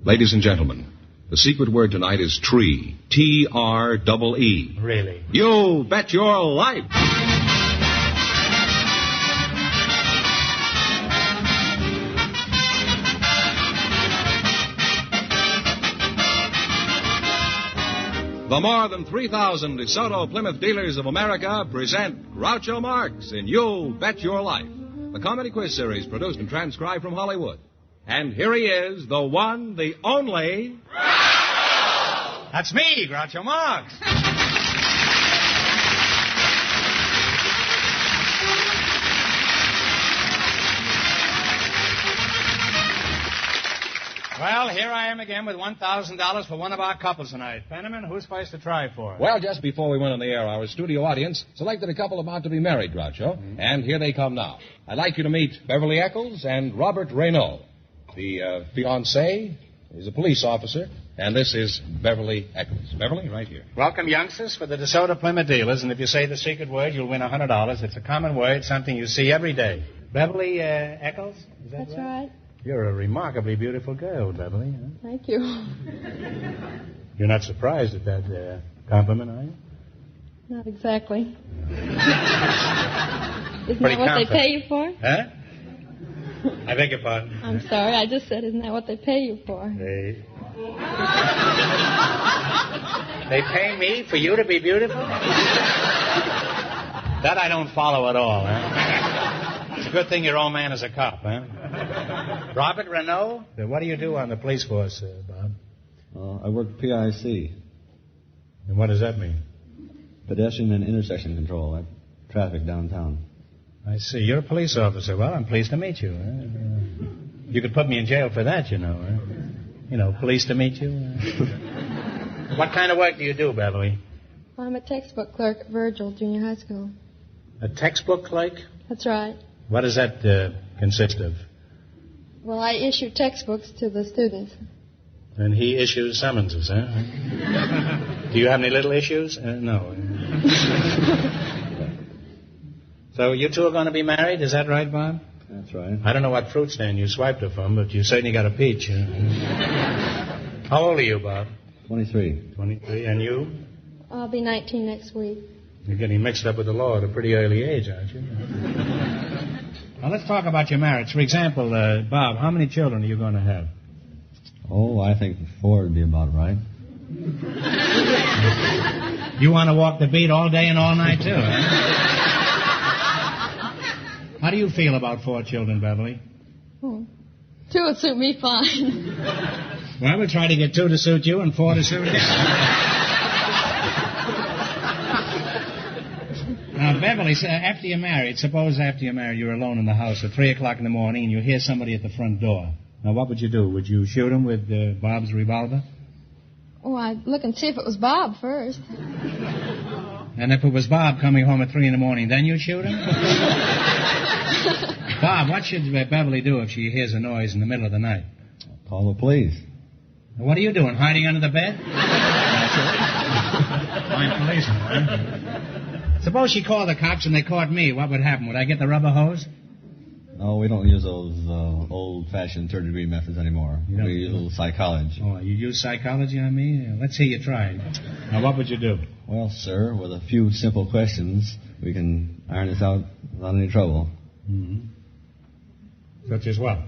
Ladies and gentlemen, the secret word tonight is tree. T-R-E-E. Really? You bet your life. The more than 3,000 DeSoto Plymouth dealers of America present Groucho Marx in You Bet Your Life, the comedy quiz series produced and transcribed from Hollywood. And here he is, the one, the only... Groucho! That's me, Groucho Marx. Well, here I am again with $1,000 for one of our couples tonight. Fenneman, who's supposed to try for? Well, just before we went on the air, our studio audience selected a couple about to be married, Groucho. Mm-hmm. And here they come now. I'd like you to meet Beverly Eccles and Robert Raynaud. The fiancé is a police officer, and this is Beverly Eccles. Beverly, right here. Welcome, youngsters, for the DeSoto Plymouth dealers. And if you say the secret word, you'll win $100. It's a common word, something you see every day. Beverly Eccles? Is that That's right. You're a remarkably beautiful girl, Beverly. Huh? Thank you. You're not surprised at that compliment, are you? Not exactly. Isn't Pretty that what confident. they pay you for? Huh? I beg your pardon. I'm sorry, I just said, isn't that what they pay you for? They pay me for you to be beautiful? That I don't follow at all, huh? It's a good thing your old man is a cop, huh? Robert Raynaud? What do you do on the police force, Bob? I work PIC, And what does that mean? pedestrian and intersection control, at traffic downtown. I see. You're a police officer. Well, I'm pleased to meet you. You could put me in jail for that, you know. You know, pleased to meet you. What kind of work do you do, Beverly? Well, I'm a textbook clerk at Virgil Junior High School. A textbook clerk? That's right. What does that consist of? Well, I issue textbooks to the students. And he issues summonses, huh? Do you have any little issues? No. So you two are going to be married, is that right, Bob? That's right. I don't know what fruit stand you swiped her from, but you certainly got a peach. How old are you, Bob? 23. 23. And you? I'll be 19 next week. You're getting mixed up with the law at a pretty early age, aren't you? Now, let's talk about your marriage. For example, Bob, how many children are you going to have? Oh, I think 4 would be about right. You want to walk the beat all day and all night, too, huh? How do you feel about 4 children, Beverly? 2 would suit me fine. Well, we'll try to get 2 to suit you and 4 to suit you. Now, Beverly, after you're married, suppose after you're married you're alone in the house at 3 o'clock in the morning and you hear somebody at the front door. Now, what would you do? Would you shoot him with Bob's revolver? Oh, I'd look and see if it was Bob first. And if it was Bob coming home at 3 in the morning, then you'd shoot him? Bob, what should Beverly do if she hears a noise in the middle of the night? Call the police. What are you doing, hiding under the bed? Fine policeman, huh? Suppose she called the cops and they caught me. What would happen? Would I get the rubber hose? No, we don't use those old-fashioned third-degree methods anymore. We use a little psychology. Oh, you use psychology on me? Let's see you try. Now, what would you do? Well, sir, with a few simple questions, we can iron this out without any trouble. Mm-hmm. Such as what?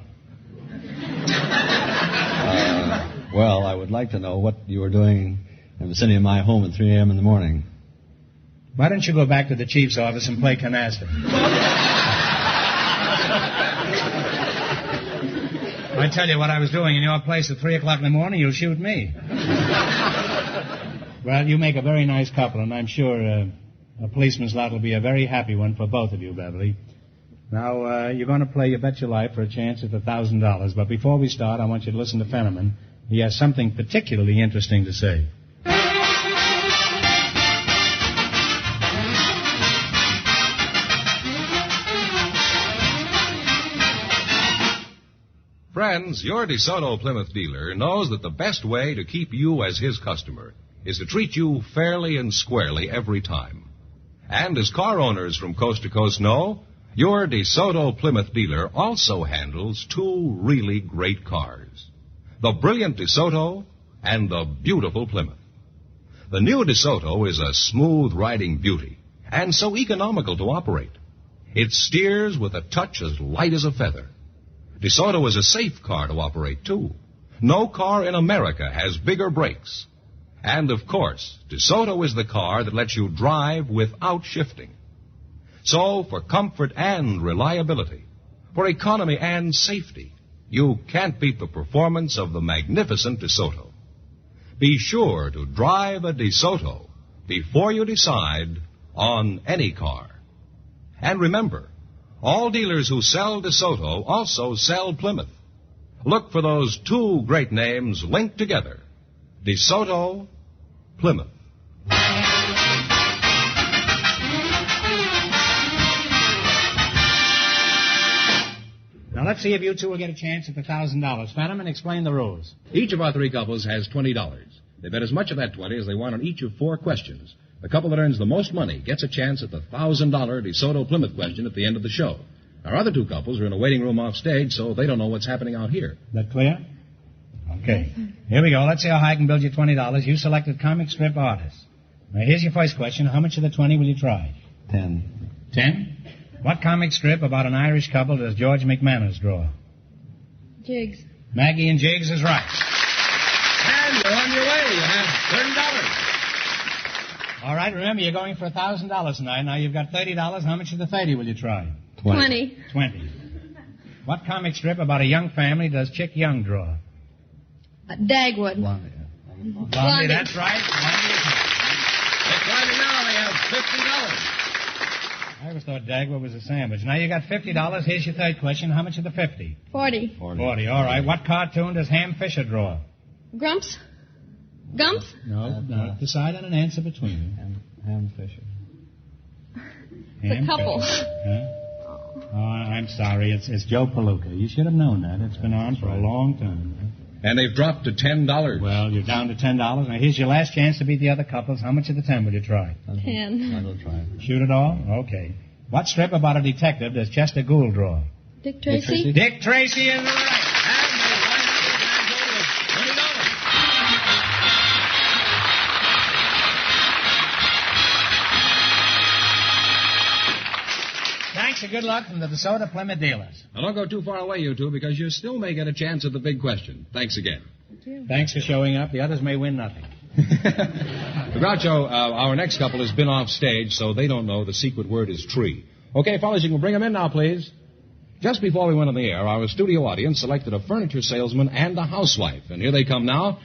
Well, I would like to know what you were doing in the vicinity of my home at 3 a.m. in the morning. Why don't you go back to the chief's office and play canasta? I tell you what I was doing in your place at 3 o'clock in the morning, you'll shoot me. Well, you make a very nice couple, and I'm sure a policeman's lot will be a very happy one for both of you, Beverly. Now, you're going to play You Bet Your Life for a chance at $1,000, but before we start, I want you to listen to Fenneman. He has something particularly interesting to say. Friends, your DeSoto Plymouth dealer knows that the best way to keep you as his customer is to treat you fairly and squarely every time. And as car owners from coast to coast know, your DeSoto Plymouth dealer also handles 2 really great cars. the brilliant DeSoto, and the beautiful Plymouth. The new DeSoto is a smooth-riding beauty and so economical to operate. It steers with a touch as light as a feather. DeSoto is a safe car to operate, too. No car in America has bigger brakes. And, of course, DeSoto is the car that lets you drive without shifting. So, for comfort and reliability, for economy and safety, you can't beat the performance of the magnificent DeSoto. Be sure to drive a DeSoto before you decide on any car. And remember, all dealers who sell DeSoto also sell Plymouth. Look for those two great names linked together. DeSoto, Plymouth. Now, let's see if you two will get a chance at the $1,000. Fenneman, explain the rules. Each of our three couples has $20. They bet as much of that 20 as they want on each of 4 questions. The couple that earns the most money gets a chance at the $1,000 DeSoto Plymouth question at the end of the show. Our other 2 couples are in a waiting room off stage, so they don't know what's happening out here. That clear? Okay. Here we go. Let's see how high I can build you $20. You selected comic strip artists. Now, here's your first question. How much of the 20 will you try? 10. 10? What comic strip about an Irish couple does George McManus draw? Jigs. Maggie and Jiggs is right. And you're on your way. You have $30. All right, remember, you're going for $1,000 tonight. Now, you've got $30. How much of the 30 will you try? 20. 20. What comic strip about a young family does Chick Young draw? Dagwood. Blondie. Blondie, that's right. Blondie is right. They're climbing now. They have $50. I always thought Dagwood was a sandwich. Now, you got $50. Here's your third question. How much of the 50? 40. 40. All right. What cartoon does Ham Fisher draw? Grumps? Gumps? No. Decide on an answer between them. Ham Fisher. The couple. Huh? Oh, I'm sorry. It's Joe Palooka. You should have known that. It's been on for a long time. And they've dropped to $10. Well, you're down to $10. Now, here's your last chance to beat the other couples. How much of the 10 will you try? 10. I'll go try. Shoot it all? Okay. What strip about a detective does Chester Gould draw? Dick Tracy? Dick Tracy is right. And they wind up with $20. Thanks and good luck from the DeSoto Plymouth dealers. Now, don't go too far away, you two, because you still may get a chance at the big question. Thanks again. Thank you. Thanks for showing up. The others may win nothing. Groucho, our next couple has been off stage, so they don't know the secret word is tree. Okay, fellas, you can bring them in now, please. Just before we went on the air, our studio audience selected a furniture salesman and a housewife. And here they come now.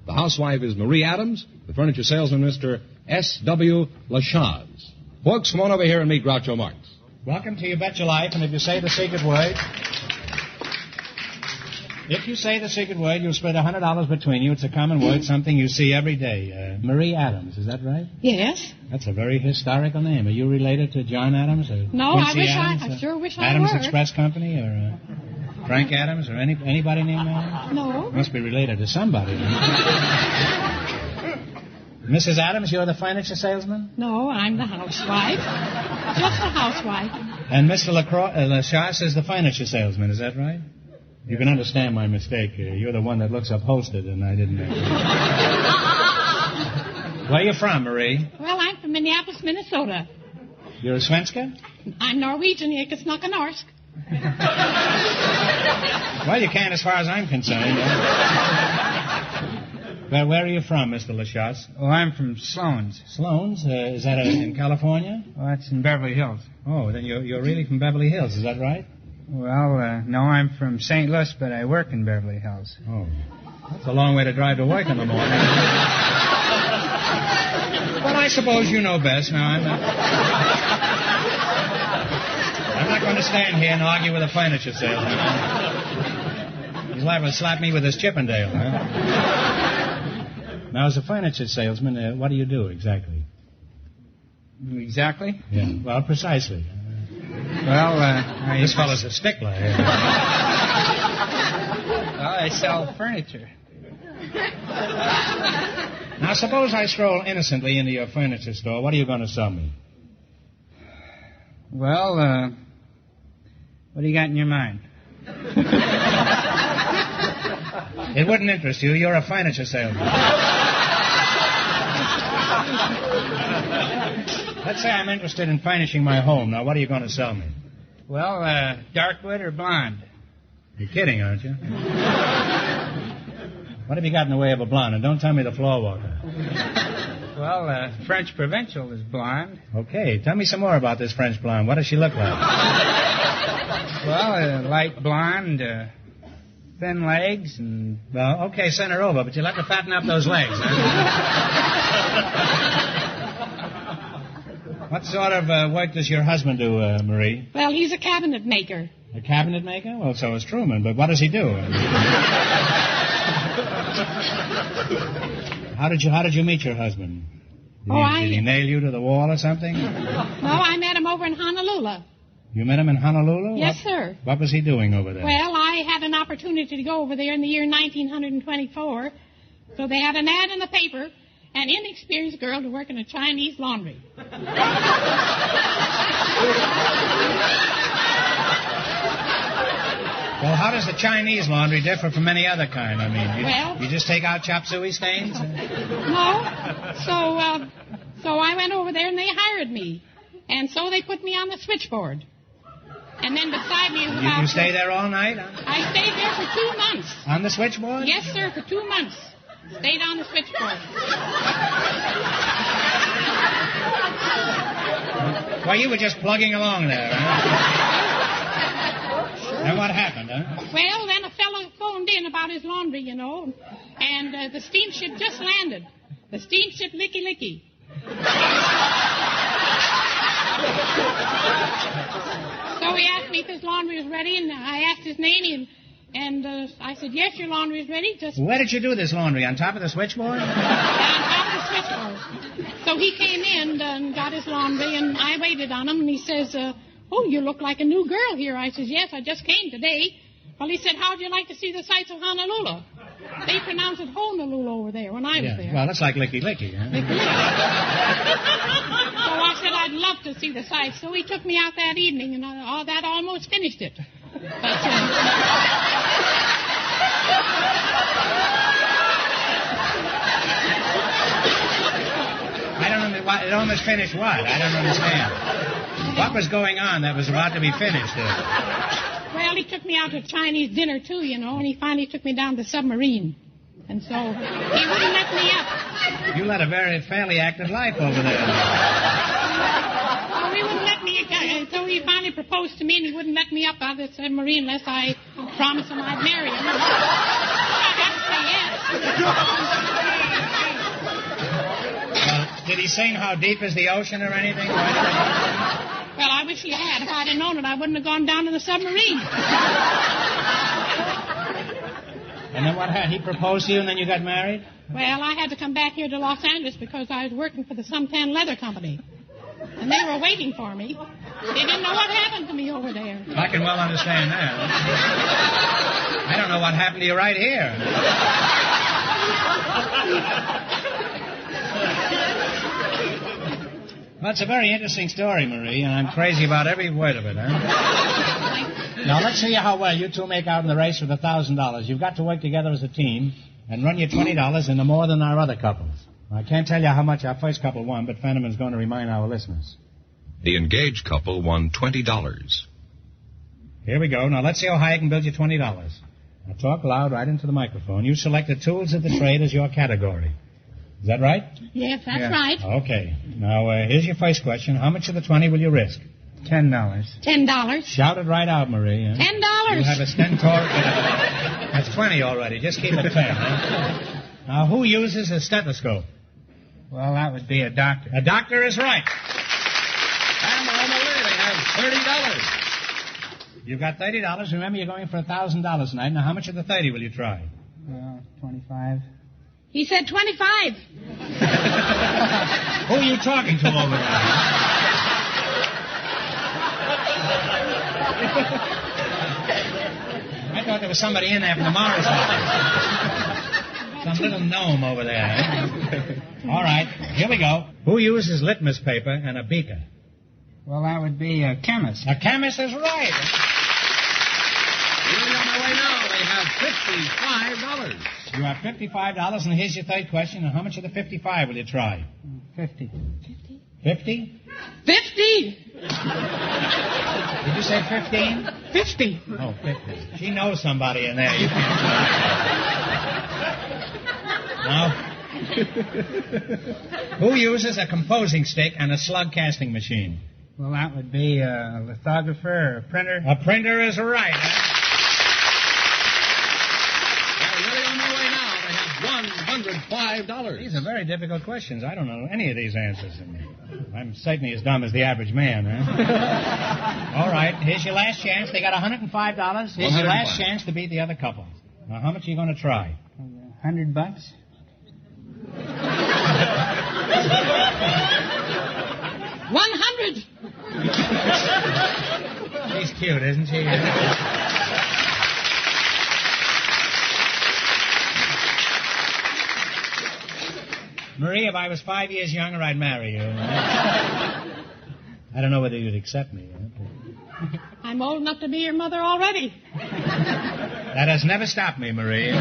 The housewife is Marie Adams, the furniture salesman, Mr. S.W. Lachaz. Folks, come on over here and meet Groucho Marx. Welcome to You Bet Your Life, and if you say the secret word... If you say the secret word, you'll split $100 between you. It's a common word, something you see every day. Marie Adams, is that right? Yes. That's a very historical name. Are you related to John Adams or No, Quincy I Adams, sure wish I Adams were. Express Company or Frank Adams or anybody named Adams? No. Must be related to somebody. Mrs. Adams, you're the furniture salesman? No, I'm the housewife. Just a housewife. And Mr. Lachaz is the furniture salesman, is that right? You can understand my mistake here. You're the one that looks upholstered, and I didn't know. Where are you from, Marie? Well, I'm from Minneapolis, Minnesota. You're a Svenska? I'm Norwegian. Jeg kan snakke norsk. Well, you can as far as I'm concerned. Well, where are you from, Mr. Lachaz? Oh, I'm from Sloan's. Sloan's? Is that in California? Well, that's in Beverly Hills. Oh, then you're really from Beverly Hills, is that right? Well, no, I'm from St. Louis, but I work in Beverly Hills. Oh, that's a long way to drive to work in the morning. But I suppose you know best. Now, I'm not going to stand here and argue with a furniture salesman. He's liable to slap me with his Chippendale. Huh? Now, as a furniture salesman, what do you do exactly? Exactly? Yeah, well, precisely. Well, this fellow's a stickler. Well, I sell furniture. Now, suppose I stroll innocently into your furniture store. What are you going to sell me? Well, what do you got in your mind? It wouldn't interest you. You're a furniture salesman. Let's say I'm interested in furnishing my home. Now, what are you going to sell me? Well, dark wood or blonde? You're kidding, aren't you? What have you got in the way of a blonde? And don't tell me the floor walker. Well, French provincial is blonde. Okay, tell me some more about this French blonde. What does she look like? Well, light blonde, thin legs, and... Well, okay, send her over, but you'll have to fatten up those legs, huh? What sort of work does your husband do, Marie? Well, he's a cabinet maker. A cabinet maker? Well, so is Truman, but what does he do? How did you meet your husband? Did he nail you to the wall or something? No, I met him over in Honolulu. You met him in Honolulu? Yes, sir. What was he doing over there? Well, I had an opportunity to go over there in the year 1924. So they had an ad in the paper, an inexperienced girl to work in a Chinese laundry. Well, how does the Chinese laundry differ from any other kind? I mean, you just take out chop suey stains? No. So I went over there and they hired me. And so they put me on the switchboard. And then beside me was You stay there all night? Huh? I stayed there for 2 months. On the switchboard? Yes, sir, for 2 months. Stayed on the switchboard. Well, you were just plugging along there, huh? And what happened, huh? Well, then a fellow phoned in about his laundry, you know, and the steamship just landed. The steamship Licky Licky. So he asked me if his laundry was ready, and I asked his name, and I said, yes, your laundry is ready. Just where did you do this laundry? On top of the switchboard? Yeah, on top of the switchboard. So he came in and got his laundry, and I waited on him, and he says, oh, you look like a new girl here. I says, yes, I just came today. Well, he said, how'd you like to see the sights of Honolulu? They pronounce it Honolulu over there when I was there. Well, that's like Licky Licky, huh? Licky Licky. So I said, I'd love to see the sights. So he took me out that evening, and that almost finished it. But, I don't understand. It almost finished what? I don't understand. What was going on that was about to be finished there? Well, he took me out to Chinese dinner, too, you know, and he finally took me down to the submarine. And so he wouldn't let me up. You led a fairly active life over there. Well, he wouldn't let me. So he finally proposed to me, and he wouldn't let me up out of the submarine unless I promised him I'd marry him. I had to say yes. Well, did he sing How Deep is the Ocean or anything? Well, I wish he had. If I'd have known it, I wouldn't have gone down to the submarine. And then what happened? He proposed to you and then you got married? Well, I had to come back here to Los Angeles because I was working for the Suntan Leather Company. And they were waiting for me. They didn't know what happened to me over there. I can well understand that. I don't know what happened to you right here. Well, it's a very interesting story, Marie, and I'm crazy about every word of it, huh? Now, let's see how well you two make out in the race with $1,000. You've got to work together as a team and run your $20 into more than our other couples. I can't tell you how much our first couple won, but Fenneman's going to remind our listeners. The engaged couple won $20. Here we go. Now, let's see how high I can build you $20. Now, talk loud right into the microphone. You selected tools of the trade as your category. Is that right? Yes, that's right. Okay. Now, here's your first question. How much of the 20 will you risk? $10. $10. Shout it right out, Marie. Huh? $10. You have a stentorian. That's 20 already. Just keep it 10. Huh? Now, who uses a stethoscope? Well, that would be a doctor. A doctor is right. And they have $30. You've got $30. Remember, you're going for $1,000 tonight. Now, how much of the 30 will you try? Well, 25. He said 25. Who are you talking to over there? I thought there was somebody in there from the Morris office. Some little gnome over there. Eh? All right, here we go. Who uses litmus paper and a beaker? Well, that would be a chemist. A chemist is right. You're on my way now. they have $55. You have $55, and here's your third question. And how much of the 55 will you try? 50. 50? 50. Did you say 15? 50. Oh, 50. She knows somebody in there. You can't try. Now, who uses a composing stick and a slug casting machine? Well, that would be a lithographer or a printer. A printer is right. They're really on their way now. They have $105. These are very difficult questions. I don't know any of these answers. I'm certainly as dumb as the average man, huh? All right, here's your last chance. They got $105. Here's your last chance to beat the other couple. Now, how much are you going to try? $100. $100. She's cute, isn't she? Marie, if I was 5 years younger, I'd marry you. I don't know whether you'd accept me. I'm old enough to be your mother already. That has never stopped me, Marie.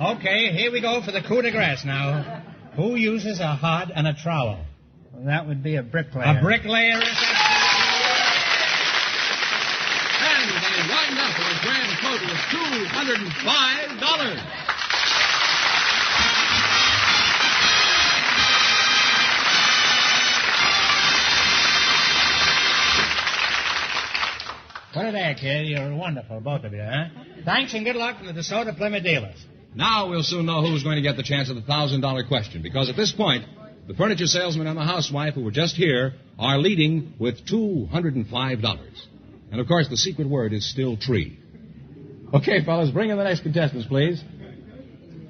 Okay, here we go for the coup de grace now. Who uses a hod and a trowel? Well, that would be a bricklayer. A bricklayer is And they wind up with a grand total of $205. Put it there, kid. You're wonderful, both of you, huh? Thanks and good luck from the DeSoto Plymouth dealers. Now we'll soon know who's going to get the chance at the $1,000 question, because at this point, the furniture salesman and the housewife who were just here are leading with $205. And, of course, the secret word is still tree. Okay, fellas, bring in the next contestants, please.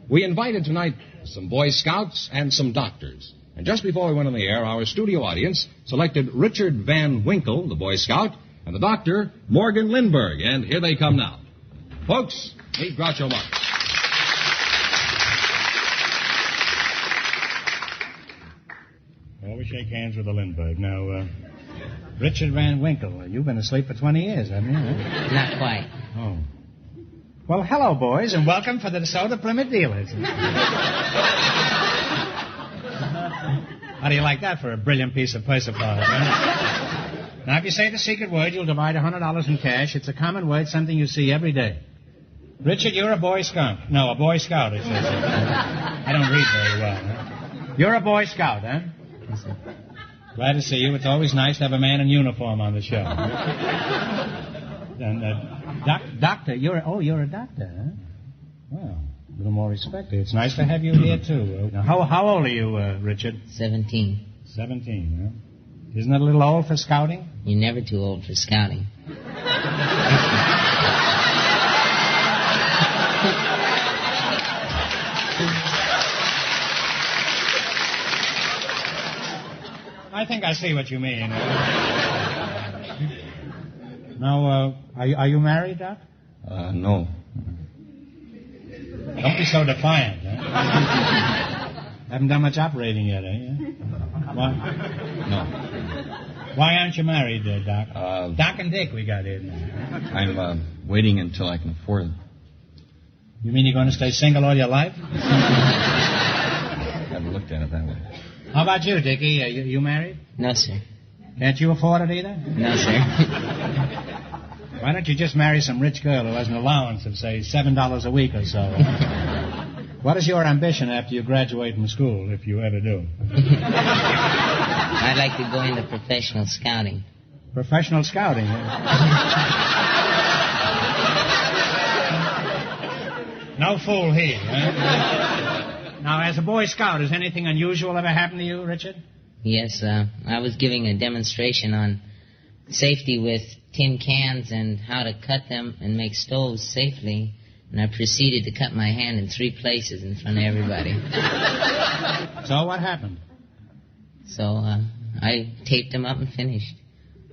We invited tonight some Boy Scouts and some doctors. And just before we went on the air, our studio audience selected Richard Van Winkle, the Boy Scout, and the doctor, Morgan Lindbergh. And here they come now. Folks, meet Groucho Marx. Well, we shake hands with the Lindbergh. Now, Richard Van Winkle, you've been asleep for 20 years, haven't you? Huh? Not quite. Oh. Well, hello, boys, and welcome for the DeSoto Plymouth dealers. How do you like that for a brilliant piece of persiflage, huh? Now, if you say the secret word, you'll divide $100 in cash. It's a common word, something you see every day. Richard, you're a Boy Scout. No, a Boy Scout, it says. I don't read very well, huh? You're a Boy Scout, huh? Yes, sir. Glad to see you. It's always nice to have a man in uniform on the show. And, doctor, you're a doctor, huh? Well, a little more respect. It's nice to have you here, too. Now, how old are you, Richard? 17. 17, huh? Isn't that a little old for scouting? You're never too old for scouting. I think I see what you mean. Now, are you married, Doc? No. Don't be so defiant, huh? Haven't done much operating yet, eh? Why? No. Why aren't you married, Doc? Doc and Dick we got in. I'm waiting until I can afford it. You mean you're going to stay single all your life? I haven't looked at it that way. How about you, Dickie? You married? No, sir. Can't you afford it either? No, sir. Why don't you just marry some rich girl who has an allowance of, say, $7 a week or so? What is your ambition after you graduate from school, if you ever do? I'd like to go into professional scouting. Professional scouting, No fool he, huh? Now, as a Boy Scout, has anything unusual ever happened to you, Richard? Yes, I was giving a demonstration on safety with tin cans and how to cut them and make stoves safely. And I proceeded to cut my hand in 3 places in front of everybody. So what happened? So I taped them up and finished.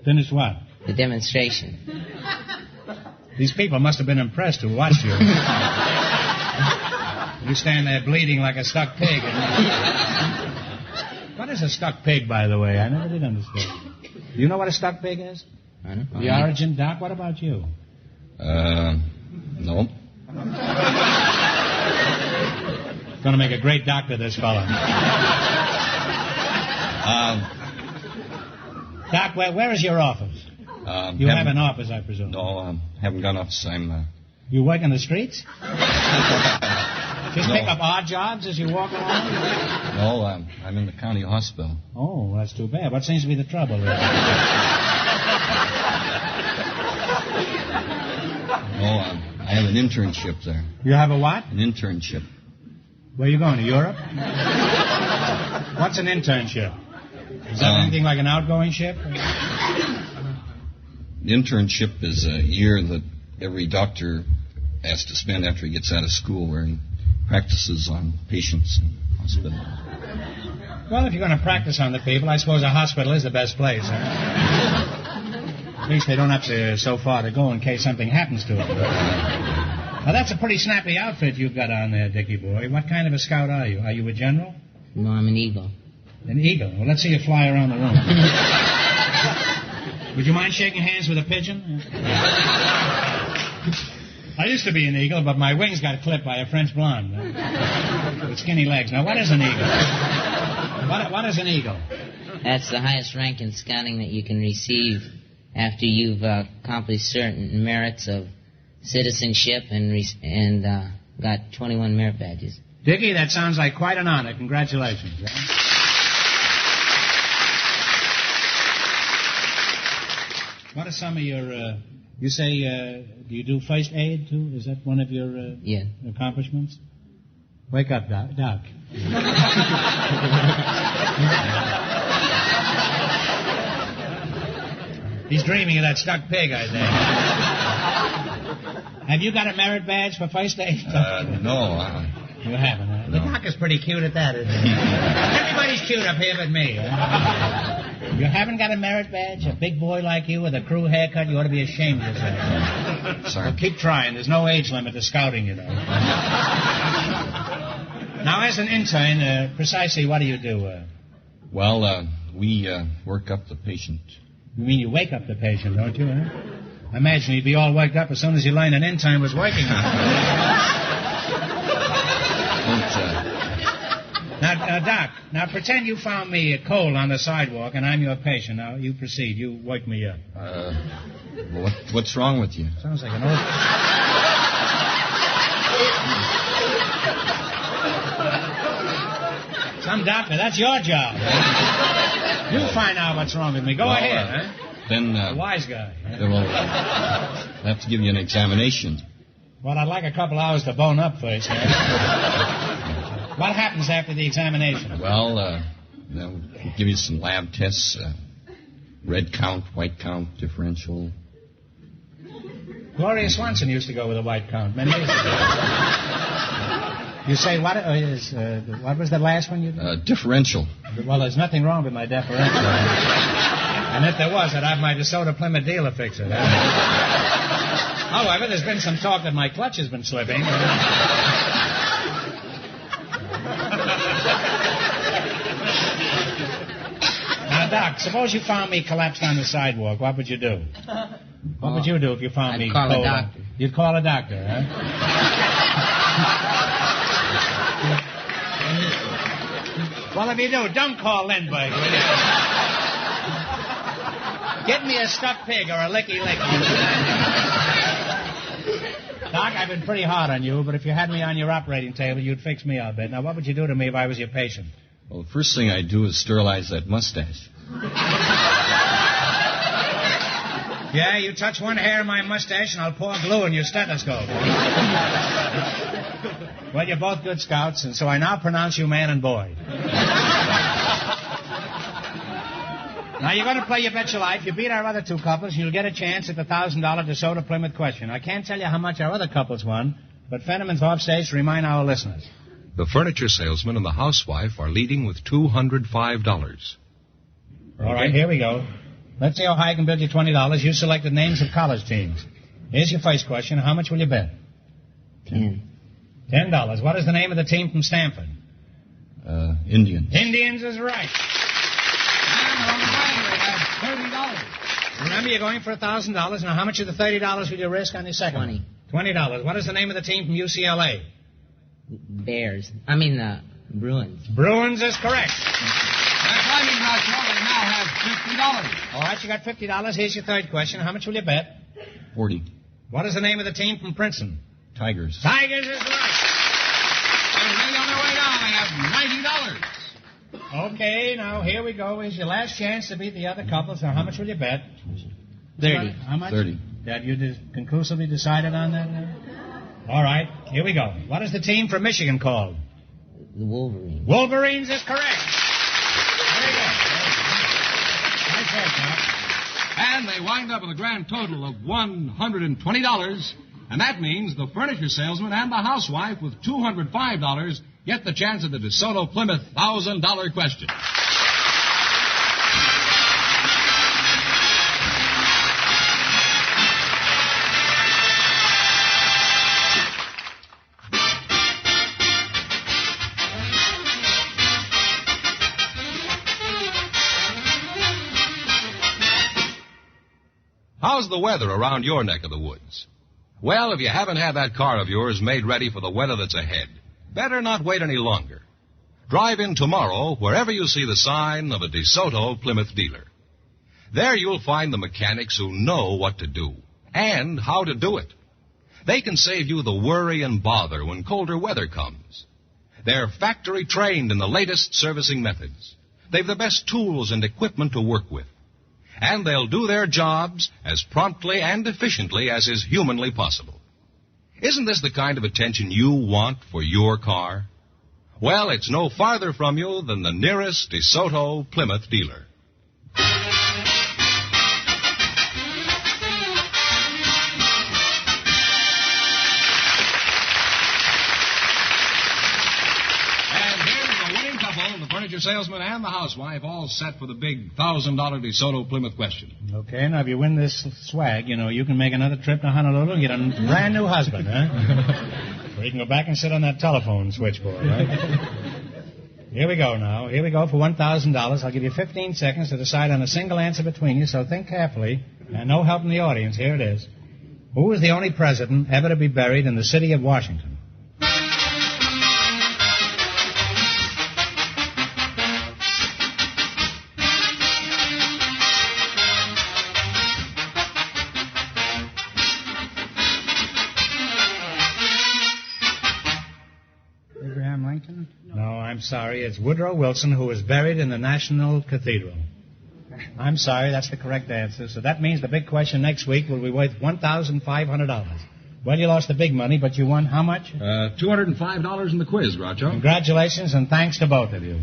Finished what? The demonstration. These people must have been impressed who watched you. You stand there bleeding like a stuck pig. What is a stuck pig, by the way? I never did understand. Do you know what a stuck pig is? I don't know. The origin, Doc, what about you? No. Going to make a great doctor, this fella. Doc, where is your office? You have an office, I presume. No, haven't got office. You work in the streets? Just pick up odd jobs as you walk along? No, I'm in the county hospital. Oh, that's too bad. What seems to be the trouble? No, I have an internship there. You have a what? An internship. Where are you going, to Europe? What's an internship? Is that anything like an outgoing ship? The internship is a year that every doctor has to spend after he gets out of school where he practices on patients in hospital. Well, if you're going to practice on the people, I suppose a hospital is the best place, huh? At least they don't have to so far to go in case something happens to them. Now, that's a pretty snappy outfit you've got on there, Dickie boy. What kind of a scout are you? Are you a general? No, I'm an eagle. An eagle? Well, let's see you fly around the room. Would you mind shaking hands with a pigeon? I used to be an eagle, but my wings got clipped by a French blonde with skinny legs. Now, what is an eagle? What is an eagle? That's the highest rank in scouting that you can receive after you've accomplished certain merits of citizenship and got 21 merit badges. Dickie, that sounds like quite an honor. Congratulations. What are some of your... you say, do you do first aid, too? Is that one of your accomplishments? Wake up, Doc. He's dreaming of that stuck pig, I think. Have you got a merit badge for first aid? No. You haven't, huh? No. The Doc is pretty cute at that, isn't he? Everybody's cute up here but me. Huh? You haven't got a merit badge? A big boy like you with a crew haircut, you ought to be ashamed of yourself. Sorry. Well, keep trying. There's no age limit to scouting, you know. Now, as an intern, precisely what do you do? We work up the patient. You mean you wake up the patient, don't you, huh? I imagine you'd be all waked up as soon as you learned an intern was working on it. Now, Doc, pretend you found me cold on the sidewalk and I'm your patient. Now, you proceed. You wake me up. What's wrong with you? Sounds like an old... Some doctor, that's your job. You find out what's wrong with me. Go ahead, huh? Then... wise guy. We'll have to give you an examination. Well, I'd like a couple hours to bone up first, huh? What happens after the examination? Well, we'll give you some lab tests. Red count, white count, differential. Gloria Swanson used to go with a white count many years ago. You say what was the last one you did? Differential. Well, there's nothing wrong with my differential. And if there was, I'd have my DeSoto Plymouth dealer fix it. However, there's been some talk that my clutch has been slipping. Now, Doc, suppose you found me collapsed on the sidewalk. What would you do? What would you do if you found me call cold? a doctor. You'd call a doctor, huh? Well, if you do, don't call Lindbergh, will you? Get me a stuffed pig or a licky-licky. Doc, I've been pretty hard on you, but if you had me on your operating table, you'd fix me, I'll bet. Now, what would you do to me if I was your patient? Well, the first thing I'd do is sterilize that mustache. Yeah, you touch one hair of my mustache and I'll pour glue in your stethoscope. Well, you're both good scouts, and so I now pronounce you man and boy. Now, you're going to play You Bet Your Life. You beat our other two couples, you'll get a chance at the $1,000 DeSoto Plymouth question. I can't tell you how much our other couples won, but Fenneman's off stage to remind our listeners. The furniture salesman and the housewife are leading with $205. All right, here we go. Let's see how high I can build you $20. You selected names of college teams. Here's your first question. How much will you bet? $10. What is the name of the team from Stanford? Indians. Indians is right. $30. Remember, you're going for $1,000. Now, how much of the $30 will you risk on your second one? $20. What is the name of the team from UCLA? Bruins. Bruins is correct. That's right, Groucho. They now have $50. All right, you got $50. Here's your third question. How much will you bet? 40. What is the name of the team from Princeton? Tigers. Tigers is right. And really on their way down, they have $90. Okay, now here we go. Here's your last chance to beat the other couple. So how much will you bet? 30. How much? 30. That you conclusively decided on that now? All right, here we go. What is the team from Michigan called? The Wolverines. Wolverines is correct. Very good. Nice work, Doc. And they wind up with a grand total of $120. And that means the furniture salesman and the housewife with $205 get the chance at the DeSoto Plymouth $1,000 question. How's the weather around your neck of the woods? Well, if you haven't had that car of yours made ready for the weather that's ahead, better not wait any longer. Drive in tomorrow wherever you see the sign of a DeSoto Plymouth dealer. There you'll find the mechanics who know what to do and how to do it. They can save you the worry and bother when colder weather comes. They're factory trained in the latest servicing methods. They've the best tools and equipment to work with. And they'll do their jobs as promptly and efficiently as is humanly possible. Isn't this the kind of attention you want for your car? Well, it's no farther from you than the nearest DeSoto Plymouth dealer. Furniture salesman and the housewife all set for the big $1,000 DeSoto Plymouth question. Okay, now if you win this swag, you can make another trip to Honolulu and get a brand new husband, huh? Or you can go back and sit on that telephone switchboard, right? Here we go now. Here we go for $1,000. I'll give you 15 seconds to decide on a single answer between you, so think carefully. And no help from the audience. Here it is. Who was the only president ever to be buried in the city of Washington? I'm sorry, it's Woodrow Wilson, who was buried in the National Cathedral. I'm sorry, that's the correct answer. So that means the big question next week will be worth $1,500. Well, you lost the big money, but you won how much? $205 in the quiz, Groucho. Congratulations, and thanks to both of you.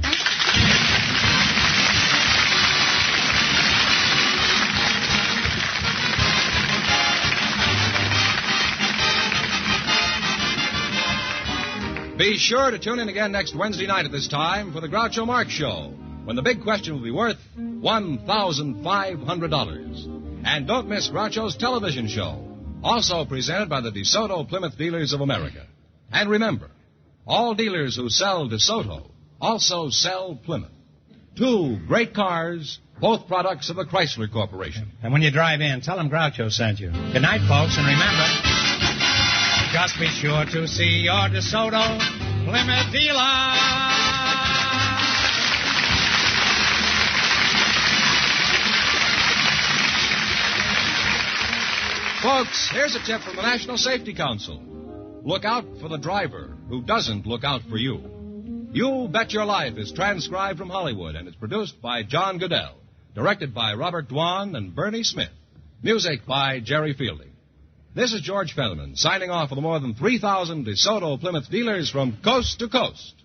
Be sure to tune in again next Wednesday night at this time for the Groucho Marx Show, when the big question will be worth $1,500. And don't miss Groucho's television show, also presented by the DeSoto Plymouth Dealers of America. And remember, all dealers who sell DeSoto also sell Plymouth. Two great cars, both products of the Chrysler Corporation. And when you drive in, tell them Groucho sent you. Good night, folks, and remember, just be sure to see your DeSoto Plymouth dealer. Folks, here's a tip from the National Safety Council. Look out for the driver who doesn't look out for you. You Bet Your Life is transcribed from Hollywood and is produced by John Goodell, directed by Robert Dwan and Bernie Smith, music by Jerry Fielding. This is George Fenneman, signing off for the more than 3,000 DeSoto Plymouth dealers from coast to coast.